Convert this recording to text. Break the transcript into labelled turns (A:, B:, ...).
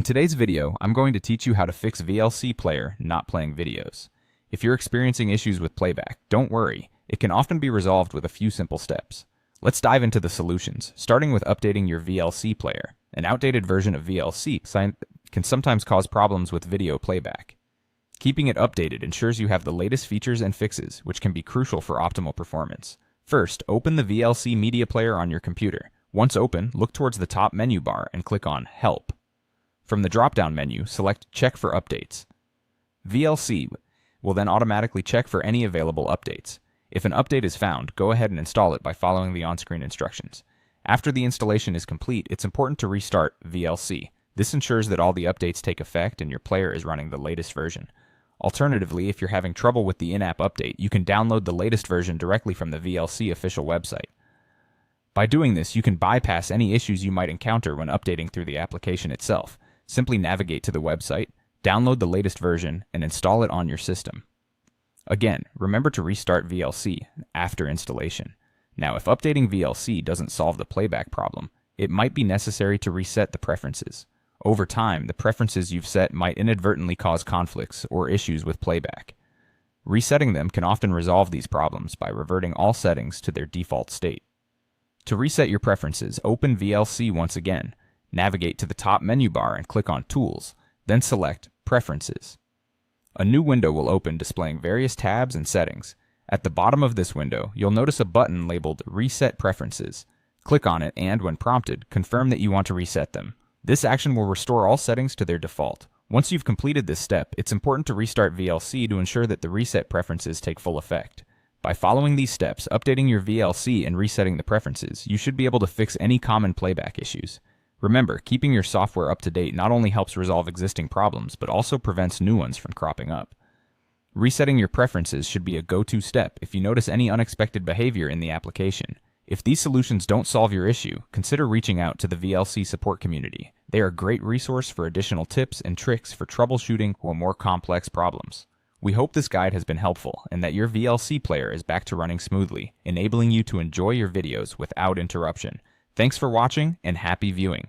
A: In today's video, I'm going to teach you how to fix VLC player not playing videos. If you're experiencing issues with playback, don't worry. It can often be resolved with a few simple steps. Let's dive into the solutions, starting with updating your VLC player. An outdated version of VLC can sometimes cause problems with video playback. Keeping it updated ensures you have the latest features and fixes, which can be crucial for optimal performance. First, open the VLC media player on your computer. Once open, look towards the top menu bar and click on Help. From the drop-down menu, select Check for Updates. VLC will then automatically check for any available updates. If an update is found, go ahead and install it by following the on-screen instructions. After the installation is complete, it's important to restart VLC. This ensures that all the updates take effect and your player is running the latest version. Alternatively, if you're having trouble with the in-app update, you can download the latest version directly from the VLC official website. By doing this, you can bypass any issues you might encounter when updating through the application itself. Simply navigate to the website, download the latest version, and install it on your system. Again, remember to restart VLC after installation. Now, if updating VLC doesn't solve the playback problem, it might be necessary to reset the preferences. Over time, the preferences you've set might inadvertently cause conflicts or issues with playback. Resetting them can often resolve these problems by reverting all settings to their default state. To reset your preferences, open VLC once again. Navigate to the top menu bar and click on Tools, then select Preferences. A new window will open displaying various tabs and settings. At the bottom of this window, you'll notice a button labeled Reset Preferences. Click on it and, when prompted, confirm that you want to reset them. This action will restore all settings to their default. Once you've completed this step, it's important to restart VLC to ensure that the reset preferences take full effect. By following these steps, updating your VLC and resetting the preferences, you should be able to fix any common playback issues. Remember, keeping your software up to date not only helps resolve existing problems, but also prevents new ones from cropping up. Resetting your preferences should be a go-to step if you notice any unexpected behavior in the application. If these solutions don't solve your issue, consider reaching out to the VLC support community. They are a great resource for additional tips and tricks for troubleshooting more complex problems. We hope this guide has been helpful and that your VLC player is back to running smoothly, enabling you to enjoy your videos without interruption. Thanks for watching and happy viewing.